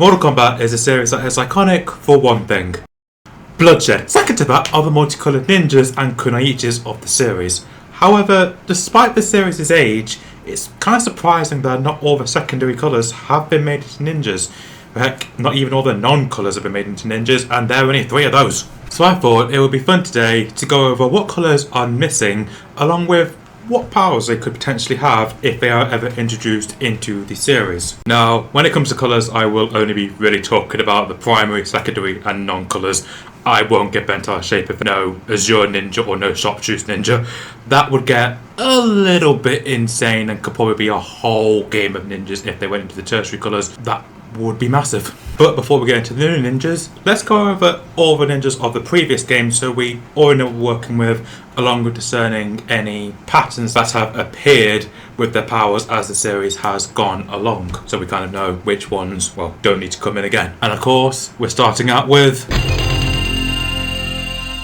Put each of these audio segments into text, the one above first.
Mortal Kombat is a series that is iconic for one thing: bloodshed. Second to that are the multicoloured ninjas and kunoichis of the series. However, despite the series' age, it's kind of surprising that not all the secondary colours have been made into ninjas. Heck, not even all the non-colours have been made into ninjas, and there are only 3 of those. So I thought it would be fun today to go over what colours are missing, along with what powers they could potentially have if they are ever introduced into the series. Now, when it comes to colours, I will only be really talking about the primary, secondary and non-colours. I won't get bent out of shape if no Azure Ninja or no Chartreuse Ninja. That would get a little bit insane and could probably be a whole game of ninjas if they went into the tertiary colours. That would be massive. But before we get into the new ninjas, let's go over all the ninjas of the previous game so we already know what we're working with, along with discerning any patterns that have appeared with their powers as the series has gone along, so we kind of know which ones, well, don't need to come in again. And of course, we're starting out with...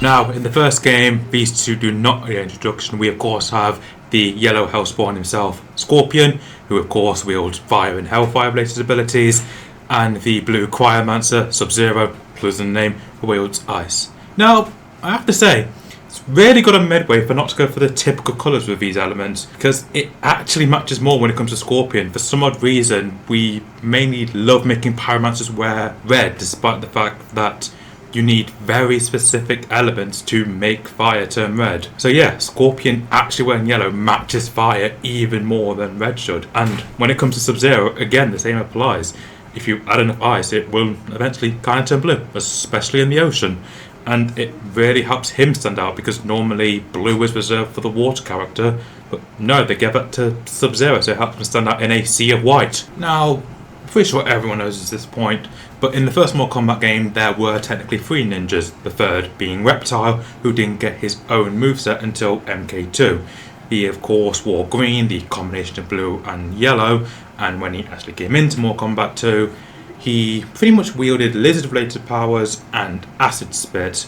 Now, in the first game, these two do not need introduction. We of course have the yellow Hellspawn himself, Scorpion, who of course wields fire and hellfire related abilities, and the blue Cryomancer, Sub-Zero, clues in the name, who wields ice. Now, I have to say, it's really got a midway for not to go for the typical colours with these elements, because it actually matches more when it comes to Scorpion. For some odd reason, we mainly love making Pyromancers wear red, despite the fact that you need very specific elements to make fire turn red. So yeah, Scorpion actually wearing yellow matches fire even more than red should. And when it comes to Sub-Zero, again, the same applies. If you add enough ice, it will eventually kind of turn blue, especially in the ocean. And it really helps him stand out, because normally blue is reserved for the water character, but no, they give it to Sub-Zero, so it helps him stand out in a sea of white. Now, I'm pretty sure everyone knows at this point, but in the first Mortal Kombat game there were technically 3 ninjas, the third being Reptile, who didn't get his own moveset until MK2. He of course wore green, the combination of blue and yellow, and when he actually came into Mortal Kombat 2, he pretty much wielded lizard related powers and acid spit.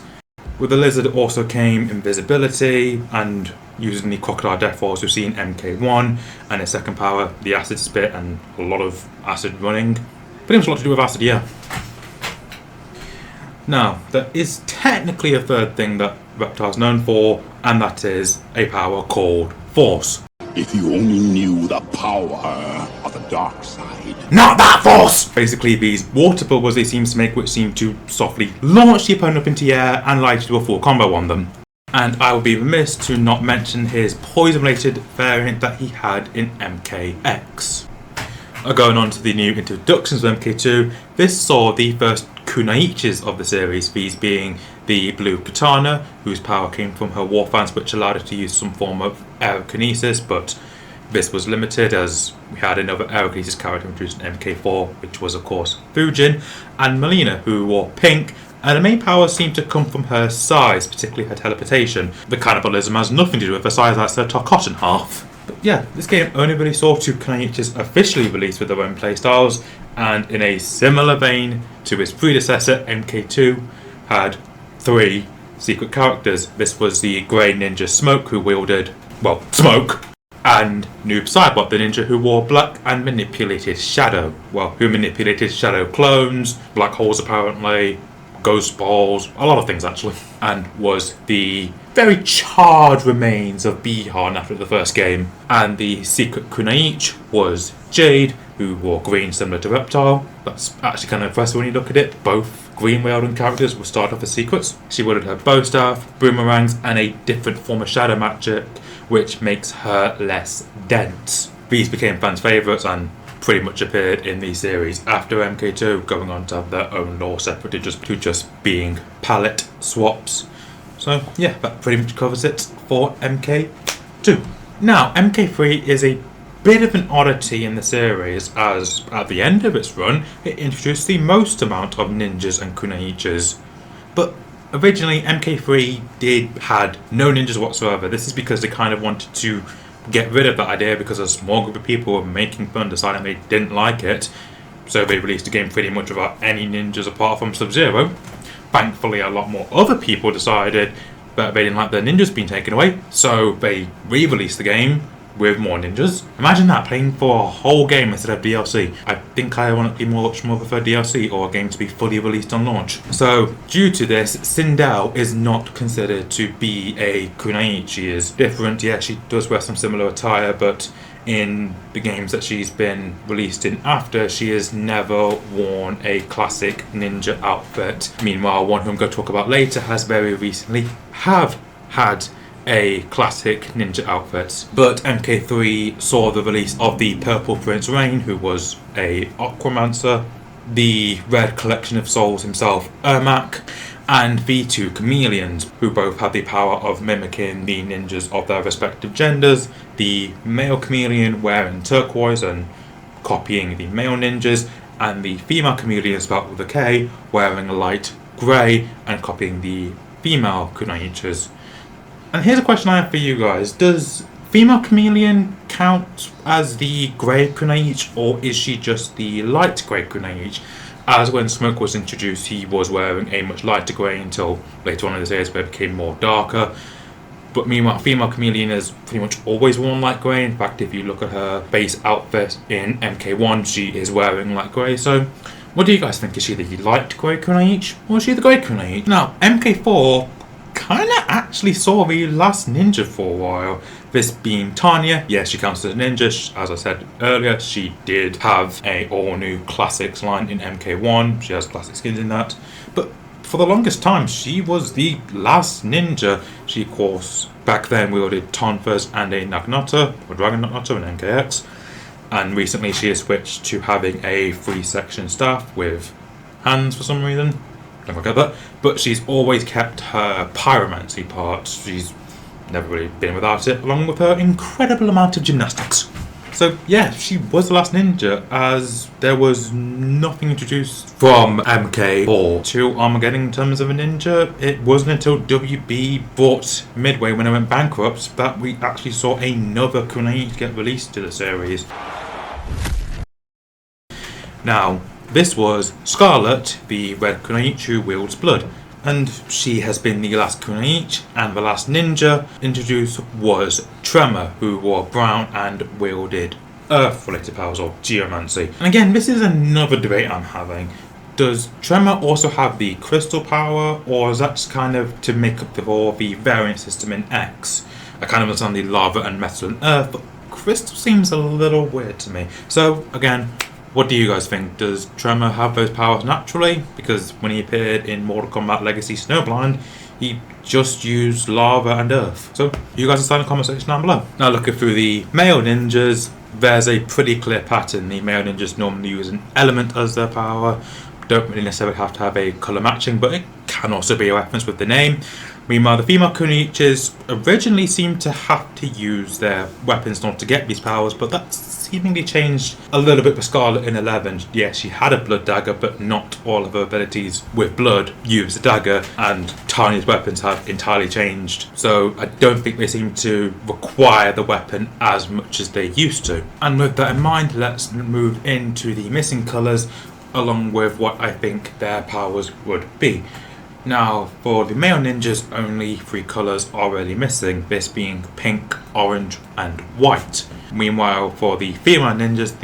With the lizard also came invisibility, and using the crocodile death falls we've seen MK1, and his second power, the acid spit, and a lot of acid running. Pretty much a lot to do with acid, yeah. Now, there is technically a third thing that Reptile's known for, and that is a power called Force. If you only knew the power of the dark side. Not that Force! Basically, these water bubbles they seem to make, which seem to softly launch the opponent up into the air and allow you to do a full combo on them. And I would be remiss to not mention his poison-related variant that he had in MKX. Going on to the new introductions of MK2, this saw the first Kunoichis of the series, these being the blue Katana, whose power came from her war fans, which allowed her to use some form of aerokinesis, but this was limited as we had another aerokinesis character introduced in MK4, which was of course Fujin, and Melina, who wore pink, and the main power seemed to come from her size, particularly her teleportation. The cannibalism has nothing to do with her size, that's her Tarkatan half. But yeah, this game only really saw 2 Kunoichis officially released with their own playstyles, and in a similar vein to its predecessor, MK2 had 3 secret characters. This was the Grey Ninja Smoke, who wielded, well, smoke, and Noob Saibot, the ninja who wore black and manipulated shadow. Well, who manipulated shadow clones, black holes apparently, ghost balls, a lot of things actually, and was the very charred remains of Bihan after the first game. And the secret Kunoichi was Jade, who wore green similar to Reptile. That's actually kind of impressive when you look at it. Both green wielding characters will start off as secrets. She wielded her bow staff, boomerangs, and a different form of shadow magic, which makes her less dense. These became fans' favourites and pretty much appeared in the series after MK2, going on to have their own lore separate to just being palette swaps. So yeah, that pretty much covers it for MK2. Now, MK3 is a bit of an oddity in the series, as at the end of its run, it introduced the most amount of ninjas and kunoichis. But originally, MK3 had no ninjas whatsoever. This is because they kind of wanted to get rid of that idea, because a small group of people were making fun, deciding they didn't like it. So they released a game pretty much without any ninjas apart from Sub-Zero. Thankfully, a lot more other people decided that they didn't like their ninjas being taken away, so they re-released the game with more ninjas. Imagine that, playing for a whole game instead of DLC. I think I want to be much more prefer DLC or a game to be fully released on launch. So due to this, Sindel is not considered to be a Kunoichi. She is different. Yeah, she does wear some similar attire, but in the games that she's been released in after, she has never worn a classic ninja outfit. Meanwhile, one whom I'm going to talk about later has very recently have had a classic ninja outfit. But MK3 saw the release of the Purple Prince Rain, who was a Aquamancer, the Red Collection of Souls himself, Ermac, and the two chameleons, who both have the power of mimicking the ninjas of their respective genders. The male chameleon wearing turquoise and copying the male ninjas, and the female chameleon spelled with a K wearing light grey and copying the female Kunoichis. And here's a question I have for you guys. Does female chameleon count as the grey Kunoichi, or is she just the light grey Kunoichi? As when Smoke was introduced, he was wearing a much lighter grey until later on in the series where it became more darker. But meanwhile, female chameleon has pretty much always worn light grey. In fact, if you look at her base outfit in MK1, she is wearing light grey. So what do you guys think? Is she the light grey Kunoichi, or is she the grey Kunoichi? Now, MK4 kind of actually saw the last ninja for a while. This being Tanya. Yes, she counts as a ninja. As I said earlier, she did have a all-new classics line in MK1. She has classic skins in that. But for the longest time, she was the last ninja. She, of course, back then wielded Tonfas and a Naginata, or Dragon Naginata in MKX. And recently she has switched to having a 3-section staff with hands for some reason. Don't forget that. But she's always kept her pyromancy part. She's never really been without it, along with her incredible amount of gymnastics. So yeah, she was the last ninja, as there was nothing introduced from MK4 to Armageddon in terms of a ninja. It wasn't until WB bought Midway when it went bankrupt that we actually saw another Kunoichi get released to the series. Now, this was Scarlet, the red Kunoichi who wields blood. And she has been the last Kunoichi, and the last ninja introduced was Tremor, who wore brown and wielded earth-related powers, or geomancy. And again, this is another debate I'm having. Does Tremor also have the crystal power, or is that just kind of to make up for the variant system in X? I kind of understand the lava and metal and earth, but crystal seems a little weird to me. So again, what do you guys think? Does Tremor have those powers naturally? Because when he appeared in Mortal Kombat Legacy Snowblind, he just used lava and earth. So you guys decide in the comment section down below. Now looking through the male ninjas, there's a pretty clear pattern. The male ninjas normally use an element as their power. Don't really necessarily have to have a colour matching, but it can also be a reference with the name. Meanwhile, the female Kunoichis originally seemed to have to use their weapons in order to get these powers, but that's seemingly changed a little bit with Scarlet in 11. Yes, she had a blood dagger, but not all of her abilities with blood use a dagger, and Tanya's weapons have entirely changed. So I don't think they seem to require the weapon as much as they used to. And with that in mind, let's move into the missing colours, along with what I think their powers would be. Now, for the male ninjas, only 3 colours are really missing, this being pink, orange and white. Meanwhile, for the female ninjas,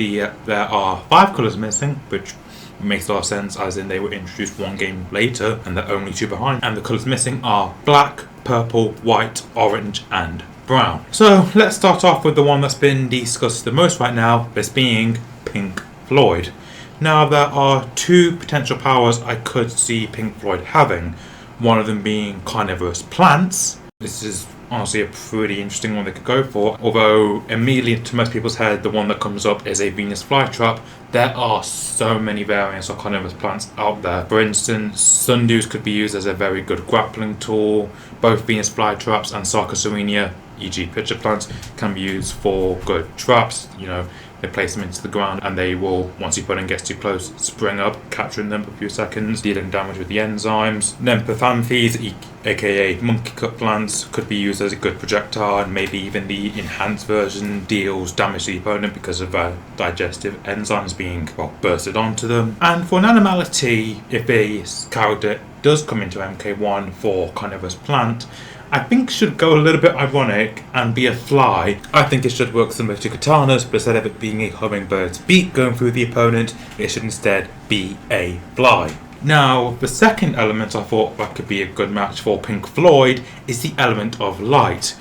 there are 5 colours missing, which makes a lot of sense, as in they were introduced one game later and they're only 2 behind. And the colours missing are black, purple, white, orange and brown. So let's start off with the one that's been discussed the most right now, this being Pink Floyd. Now, there are 2 potential powers I could see Pink Floyd having. One of them being carnivorous plants. This is honestly a pretty interesting one they could go for. Although immediately to most people's head, the one that comes up is a Venus flytrap. There are so many variants of carnivorous plants out there. For instance, sundews could be used as a very good grappling tool. Both Venus flytraps and Sarcosirenia, e.g. pitcher plants, can be used for good traps. You know, they place them into the ground and they will, once your opponent gets too close, spring up, capturing them for a few seconds, dealing damage with the enzymes. Nempethanthes, aka monkey cut plants, could be used as a good projectile, and maybe even the enhanced version deals damage to the opponent because of digestive enzymes being, well, bursted onto them. And for an animality, if a character does come into MK1 for carnivorous plant, I think should go a little bit ironic and be a fly. I think it should work similar to katanas, but instead of it being a hummingbird's beak going through the opponent, it should instead be a fly. Now, the second element I thought that could be a good match for Pink Floyd is the element of light.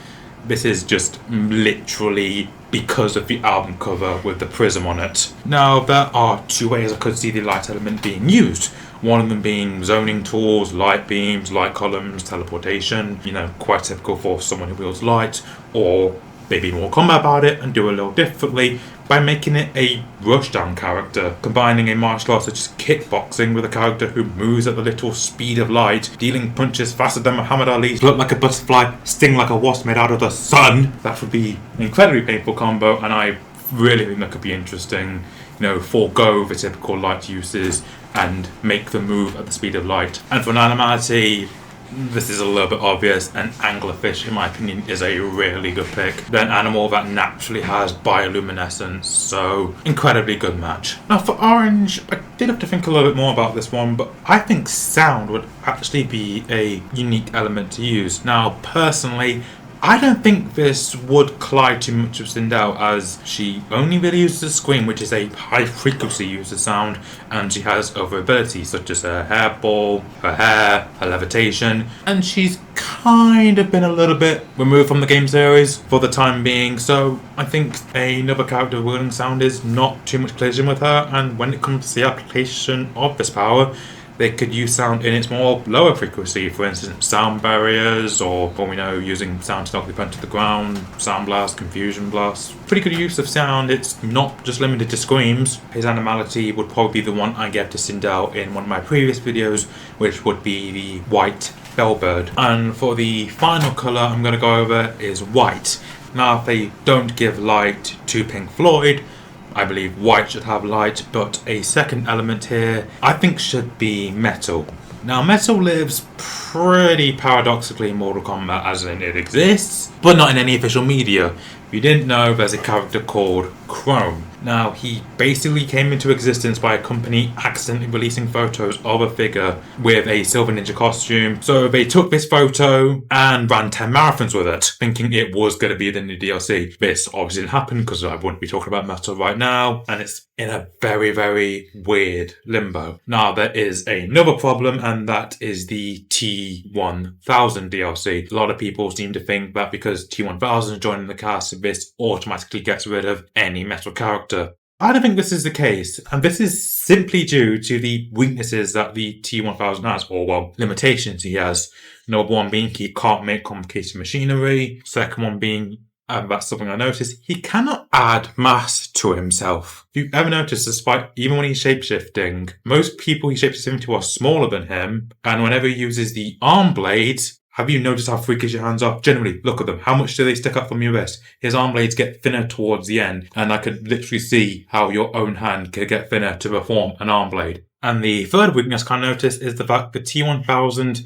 This is just literally because of the album cover with the prism on it. Now, there are two ways I could see the light element being used. One of them being zoning tools, light beams, light columns, teleportation, quite typical for someone who wields light, or maybe more combat about it and do a little differently by making it a rushdown character, combining a martial art such as kickboxing with a character who moves at the literal speed of light, dealing punches faster than Muhammad Ali, look like a butterfly, sting like a wasp made out of the sun. That would be an incredibly painful combo, and I really think that could be interesting. Forego the typical light uses and make them move at the speed of light. And for an animality, this is a little bit obvious, and anglerfish, in my opinion, is a really good pick. They're an animal that naturally has bioluminescence, so incredibly good match. Now for orange, I did have to think a little bit more about this one, but I think sound would actually be a unique element to use. Now personally, I don't think this would collide too much with Sindel, as she only really uses a scream, which is a high frequency use of sound, and she has other abilities such as her hairball, her hair, her levitation, and she's kind of been a little bit removed from the game series for the time being, so I think another character wielding sound is not too much collision with her, and when it comes to the application of this power, they could use sound in its more lower frequency, for instance, sound barriers, or using sound to knock the opponent to the ground, sound blast, confusion blast. Pretty good use of sound. It's not just limited to screams. His animality would probably be the one I gave to Sindel in one of my previous videos, which would be the white bellbird. And for the final colour I'm going to go over is white. Now, if they don't give light to Pink Floyd, I believe white should have light, but a second element here I think should be metal. Now, metal lives pretty paradoxically in Mortal Kombat, as in it exists, but not in any official media. If you didn't know, there's a character called Chrome. Now, he basically came into existence by a company accidentally releasing photos of a figure with a Silver Ninja costume. So they took this photo and ran 10 marathons with it, thinking it was going to be the new DLC. This obviously didn't happen because I wouldn't be talking about metal right now, and it's in a very, very weird limbo. Now, there is another problem, and that is the T1000 DLC. A lot of people seem to think that because T1000 is joining the cast, this automatically gets rid of any metal character. I don't think this is the case, and this is simply due to the weaknesses that the T1000 has, or limitations he has. Number one being he can't make complicated machinery. Second one being, and that's something I noticed, he cannot add mass to himself. If you've ever noticed, despite even when he's shapeshifting, most people he shapeshifts into are smaller than him, and whenever he uses the arm blades, have you noticed how freakish your hands are? Generally, look at them. How much do they stick up from your wrist? His arm blades get thinner towards the end, and I could literally see how your own hand could get thinner to perform an arm blade. And the third weakness I noticed is the fact the T1000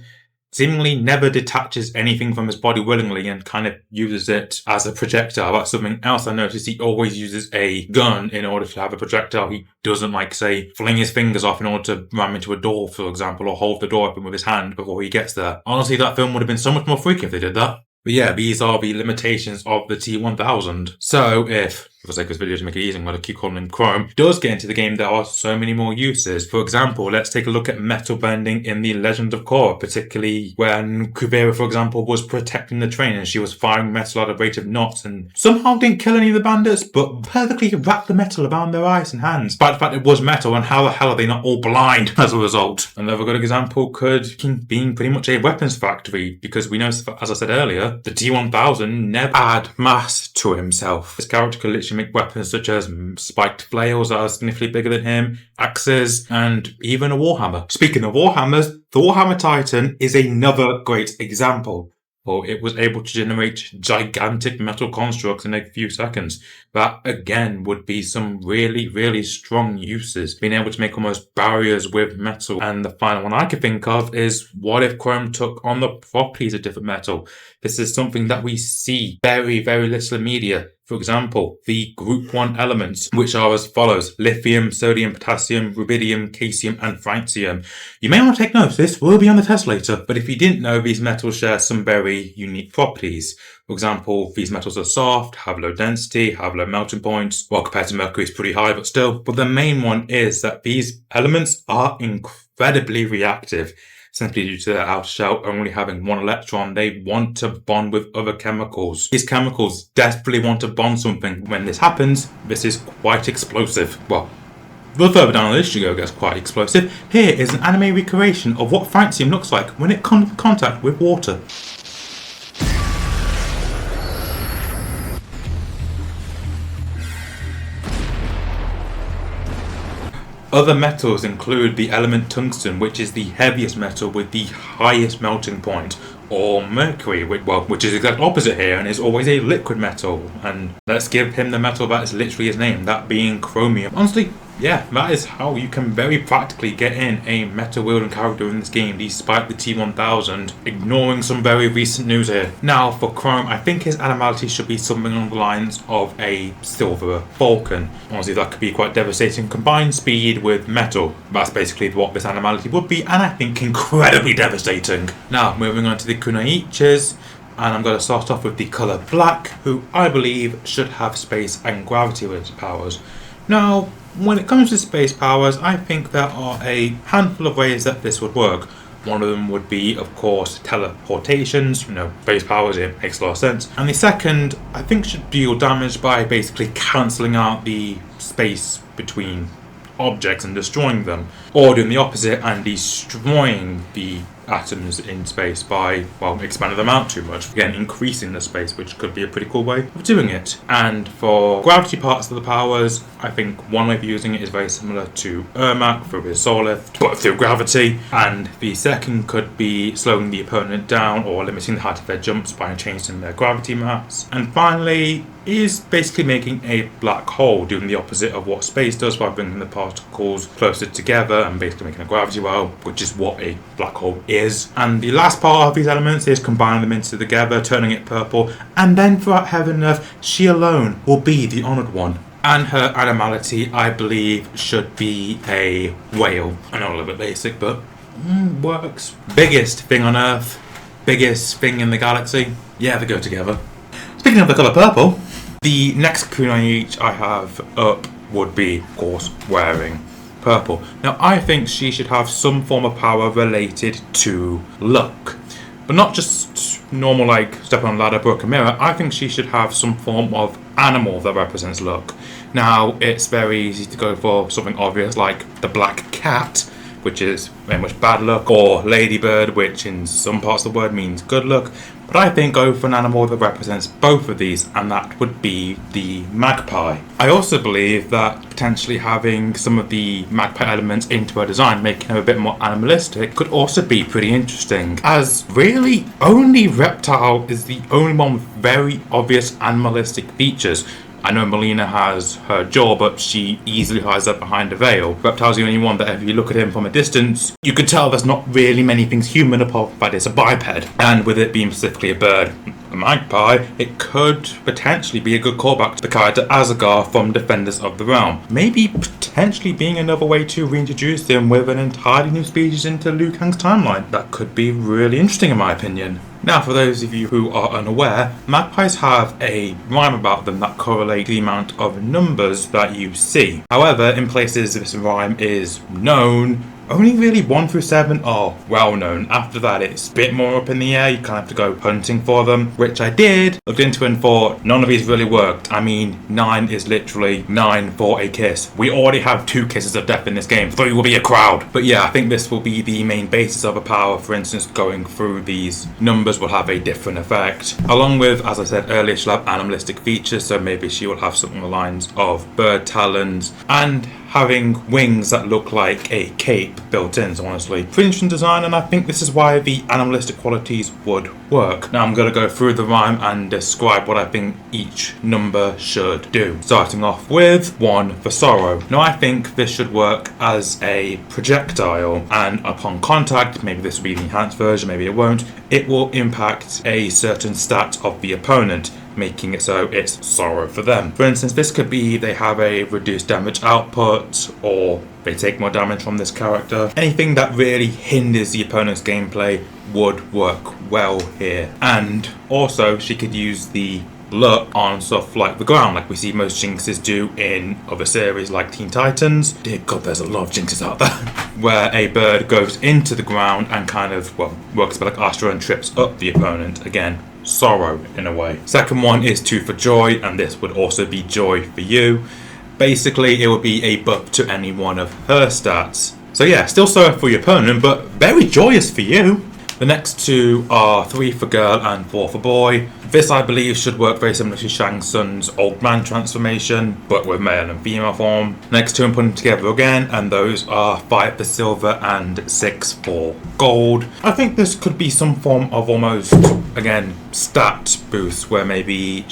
seemingly never detaches anything from his body willingly and kind of uses it as a projectile. That's something else I noticed. He always uses a gun in order to have a projectile. He doesn't, say, fling his fingers off in order to ram into a door, for example, or hold the door open with his hand before he gets there. Honestly, that film would have been so much more freaky if they did that. But yeah, these are the limitations of the T1000. So if, for the sake of this video to make it easy, I'm going to keep calling him Chrome, does get into the game, there are so many more uses. For example, let's take a look at metal bending in the Legend of Korra, particularly when Kuvira, for example, was protecting the train and she was firing metal at a rate of knots and somehow didn't kill any of the bandits, but perfectly wrapped the metal around their eyes and hands. Despite the fact it was metal, and how the hell are they not all blind as a result? Another good example could being pretty much a weapons factory, because we know, as I said earlier, the T1000 never add mass to himself. This character could literally make weapons such as spiked flails that are significantly bigger than him, axes, and even a warhammer. Speaking of warhammers, the Warhammer Titan is another great example. Well, it was able to generate gigantic metal constructs in a few seconds. That, again, would be some really, really strong uses. Being able to make almost barriers with metal. And the final one I could think of is, what if Chrome took on the properties of different metal? This is something that we see very, very little in media. For example, the Group 1 elements, which are as follows: lithium, sodium, potassium, rubidium, caesium, and francium. You may want to take notes, this will be on the test later, but if you didn't know, these metals share some very unique properties. For example, these metals are soft, have low density, have low melting points, well, compared to mercury it's pretty high, but still. But the main one is that these elements are incredibly reactive. Simply due to their outer shell only having one electron, they want to bond with other chemicals. These chemicals desperately want to bond something. When this happens, this is quite explosive. Well, the further down the list you go, it gets quite explosive. Here is an anime recreation of what francium looks like when it comes in contact with water. Other metals include the element tungsten, which is the heaviest metal with the highest melting point, or mercury, which is the exact opposite here and is always a liquid metal. And let's give him the metal that is literally his name, that being chromium. Honestly, yeah, that is how you can very practically get in a metal-wielding character in this game, despite the T-1000, ignoring some very recent news here. Now, for Chrome, I think his animality should be something along the lines of a silver falcon. Honestly, that could be quite devastating. Combine speed with metal. That's basically what this animality would be, and I think incredibly devastating. Now, moving on to the Kunoichis. And I'm going to start off with the colour black, who I believe should have space and gravity with its powers. Now, when it comes to space powers, I think there are a handful of ways that this would work. One of them would be, of course, teleportations. Space powers, it makes a lot of sense. And the second, I think, should deal damage by basically cancelling out the space between objects and destroying them. Or doing the opposite and destroying the atoms in space by, expanding them out too much. Again, increasing the space, which could be a pretty cool way of doing it. And for gravity parts of the powers, I think one way of using it is very similar to Ermac through his soul lift, but through gravity. And the second could be slowing the opponent down or limiting the height of their jumps by changing their gravity mass. And finally, is basically making a black hole, doing the opposite of what space does by bringing the particles closer together and basically making a gravity well, which is what a black hole is. And the last part of these elements is combining them into together, turning it purple, and then throughout heaven and earth, she alone will be the honoured one. And her animality, I believe, should be a whale. I know, a little bit basic, but works. Biggest thing on Earth, biggest thing in the galaxy. Yeah, they go together. Speaking of the colour purple, the next Kunoichi I have up would be, of course, wearing purple. Now, I think she should have some form of power related to luck. But not just normal, like stepping on a ladder, broken mirror. I think she should have some form of animal that represents luck. Now, it's very easy to go for something obvious like the black cat, which is very much bad luck, or ladybird, which in some parts of the word means good luck. But I think go for an animal that represents both of these, and that would be the magpie. I also believe that potentially having some of the magpie elements into her design, making her a bit more animalistic, could also be pretty interesting, as really only Reptile is the only one with very obvious animalistic features. I know Melina has her jaw, but she easily hides that behind a veil. Reptile's the only one that if you look at him from a distance, you could tell there's not really many things human apart from that it's a biped. And with it being specifically a bird, a magpie, it could potentially be a good callback to the character Azagar from Defenders of the Realm. Maybe potentially being another way to reintroduce him with an entirely new species into Liu Kang's timeline. That could be really interesting in my opinion. Now, for those of you who are unaware, magpies have a rhyme about them that correlate to the amount of numbers that you see. However, in places this rhyme is known, only really 1 through 7 are well known. After that, it's a bit more up in the air. You kind of have to go hunting for them, which I did. Looked into and thought none of these really worked. I mean, 9 is literally 9 for a kiss. We already have 2 kisses of death in this game. 3 will be a crowd. But yeah, I think this will be the main basis of a power. For instance, going through these numbers will have a different effect. Along with, as I said earlier, she'll have animalistic features. So maybe she will have something along the lines of bird talons and having wings that look like a cape built in. So honestly, pretty interesting design, and I think this is why the animalistic qualities would work. Now I'm going to go through the rhyme and describe what I think each number should do. Starting off with 1 for sorrow. Now I think this should work as a projectile, and upon contact, maybe this will be the enhanced version, maybe it won't, it will impact a certain stat of the opponent. making it so it's sorrow for them. For instance, this could be they have a reduced damage output, or they take more damage from this character. Anything that really hinders the opponent's gameplay would work well here. And also, she could use the look on stuff like the ground, like we see most Jinxes do in other series like Teen Titans. Dear God, there's a lot of Jinxes out there. Where a bird goes into the ground and kind of, well, works a bit like Astra and trips up the opponent. Again, sorrow in a way. Second one is 2 for joy, and this would also be joy for you. Basically, it would be a buff to any one of her stats. So yeah, still sorrow for your opponent, but very joyous for you. The next 2 are 3 for girl and 4 for boy. This, I believe, should work very similar to Shang Tsung's old man transformation, but with male and female form. Next 2 I'm putting together again, and those are 5 for silver and 6 for gold. I think this could be some form of almost, again, stat boost, where maybe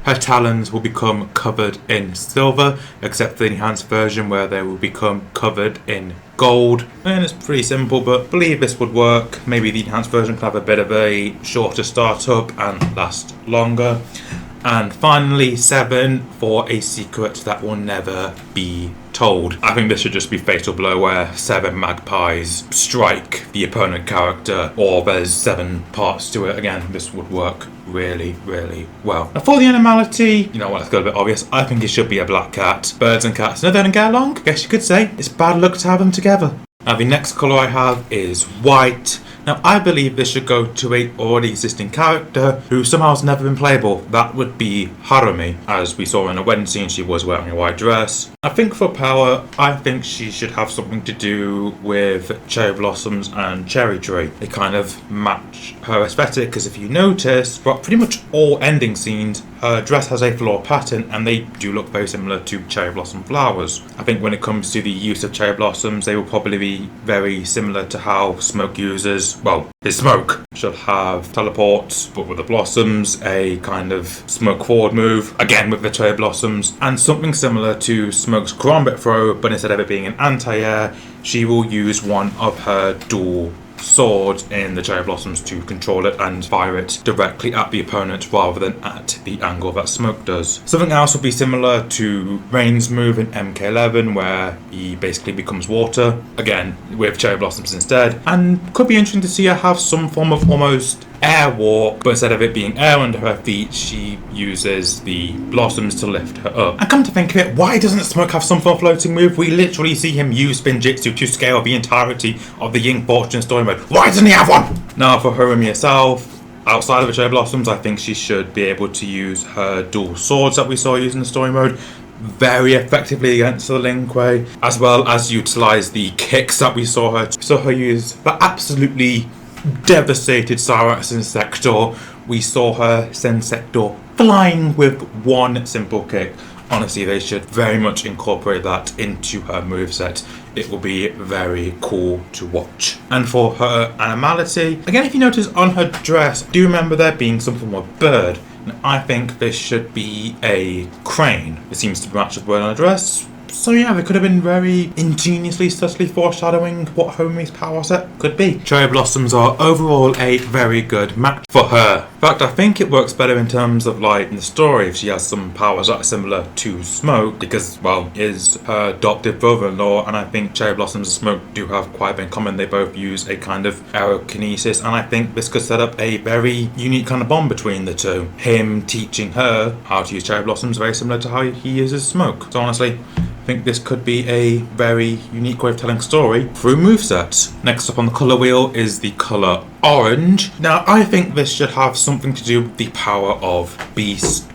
her talons will become covered in silver, except for the enhanced version where they will become covered in gold. And it's pretty simple, but I believe this would work. Maybe the enhanced version could have a bit of a shorter startup and last longer. And finally, 7 for a secret that will never be told. I think this should just be Fatal Blow, where 7 magpies strike the opponent character, or there's 7 parts to it. Again, this would work really, really well. Now for the animality, you know what, let's go a bit obvious. I think it should be a black cat. Birds and cats, no, they don't get along. I guess you could say it's bad luck to have them together. Now the next colour I have is white. Now I believe this should go to a already existing character who somehow has never been playable. That would be Harumi. As we saw in a wedding scene, she was wearing a white dress. I think for power, I think she should have something to do with cherry blossoms and cherry tree. They kind of match her aesthetic, because if you notice, for pretty much all ending scenes, her dress has a floral pattern and they do look very similar to cherry blossom flowers. I think when it comes to the use of cherry blossoms, they will probably be very similar to how Smoke uses, well, his Smoke should have teleports, but with the blossoms, a kind of smoke forward move, again with the cherry blossoms, and something similar to Smoke's Karambit throw, but instead of it being an anti-air, she will use one of her dual swords in the cherry blossoms to control it and fire it directly at the opponent rather than at the angle that Smoke does. Something else would be similar to Rain's move in MK11, where he basically becomes water, again with cherry blossoms instead, and could be interesting to see her have some form of almost air walk, but instead of it being air under her feet, she uses the blossoms to lift her up. And come to think of it, why doesn't Smoke have some form of floating move? We literally see him use Spin Jitsu to scale the entirety of the Ying Fortune story mode. Why doesn't he have one? Now for Harumi herself, outside of the cherry blossoms, I think she should be able to use her dual swords that we saw using the story mode very effectively against the Lin Kuei, as well as utilize the kicks that we saw her use. But absolutely devastated Cyrax in Sector. We saw her send Sector flying with one simple kick. Honestly, they should very much incorporate that into her moveset. It will be very cool to watch. And for her animality, again, if you notice on her dress, do remember there being some form of bird. And I think this should be a crane. It seems to match the bird on her dress. So yeah, they could have been very ingeniously, subtly foreshadowing what Homi's power set could be. Cherry blossoms are overall a very good match for her. In fact, I think it works better in terms of like in the story if she has some powers that are similar to Smoke, because well, is her adoptive brother-in-law, and I think Cherry blossoms and Smoke do have quite a bit in common. They both use a kind of aerokinesis, and I think this could set up a very unique kind of bond between the two. Him teaching her how to use cherry blossoms, very similar to how he uses Smoke. So honestly, I think this could be a very unique way of telling a story through movesets. Next up on the colour wheel is the colour orange. Now, I think this should have something to do with the power of beast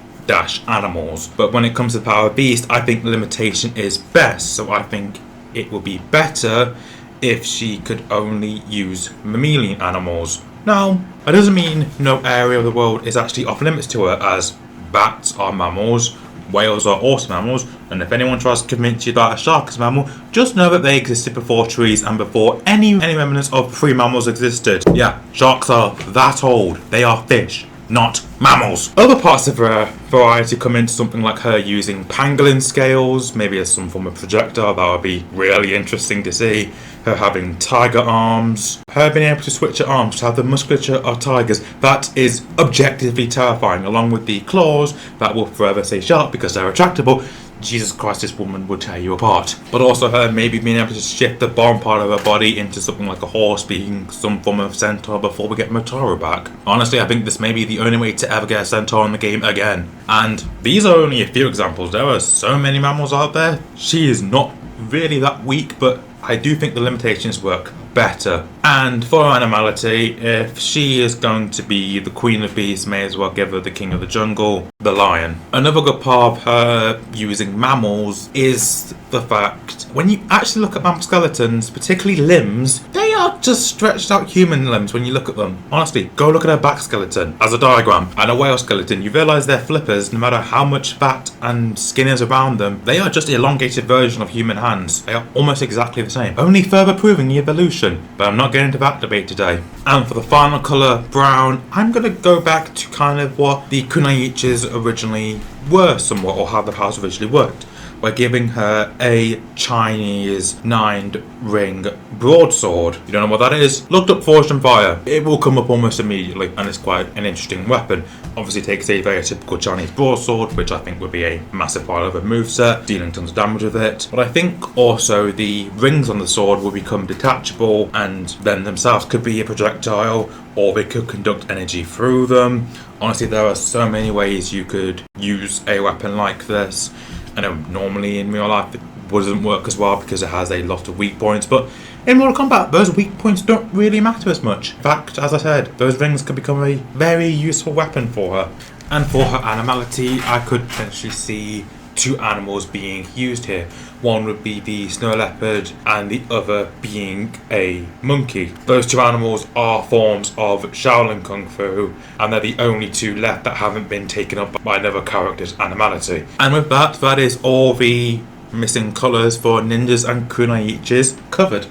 animals. But when it comes to the power of beast, I think the limitation is best. So I think it would be better if she could only use mammalian animals. Now, that doesn't mean no area of the world is actually off limits to her, as bats are mammals, whales are also mammals, and if anyone tries to convince you that a shark is a mammal, just know that they existed before trees and before any remnants of pre-mammals existed. Yeah, sharks are that old. They are fish, not mammals. Other parts of her variety come into something like her using pangolin scales, maybe as some form of projectile. That would be really interesting to see. her having tiger arms, her being able to switch her arms to have the musculature of tigers. That is objectively terrifying, along with the claws that will forever stay sharp because they're retractable. Jesus Christ, this woman would tear you apart. But also her maybe being able to shift the bottom part of her body into something like a horse, being some form of centaur before we get Motaro back. Honestly, I think this may be the only way to ever get a centaur in the game again. And these are only a few examples. There are so many mammals out there. She is not really that weak, but I do think the limitations work better. And for animality, if she is going to be the queen of beasts, may as well give her the king of the jungle, the lion. Another good part of her using mammals is the fact when you actually look at mammal skeletons, particularly limbs, they are just stretched out human limbs when you look at them. Honestly, go look at her back skeleton as a diagram and a whale skeleton. You realise they're flippers. No matter how much fat and skin is around them, they are just an elongated version of human hands. They are almost exactly the same, only further proving the evolution. But I'm not getting into that debate today. And for the final colour, brown, I'm going to go back to kind of what the Kunoichis originally were somewhat, or how the house originally worked. We're giving her a Chinese 9-ring broadsword. You don't know what that is? Looked up Forged in Fire. It will come up almost immediately, and it's quite an interesting weapon. Obviously takes a very typical Chinese broadsword, which I think would be a massive part of a moveset, dealing tons of damage with it. But I think also the rings on the sword will become detachable, and then themselves could be a projectile, or they could conduct energy through them. Honestly, there are so many ways you could use a weapon like this. I know normally in real life it wouldn't work as well because it has a lot of weak points, but in Mortal Kombat those weak points don't really matter as much. In fact, as I said, those rings can become a very useful weapon for her. And for her animality, I could potentially see two animals being used here. One would be the snow leopard and the other being a monkey. Those two animals are forms of Shaolin Kung Fu, and they're the only two left that haven't been taken up by another character's animality. And with that, that is all the missing colours for ninjas and kunoichis covered.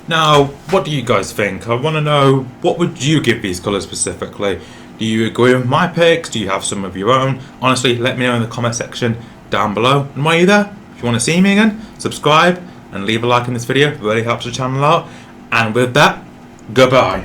Now, what do you guys think? I want to know, what would you give these colours specifically? Do you agree with my picks? Do you have some of your own? Honestly, let me know in the comment section down below. And while you're there, if you want to see me again, subscribe and leave a like on this video. It really helps the channel out. And with that, goodbye.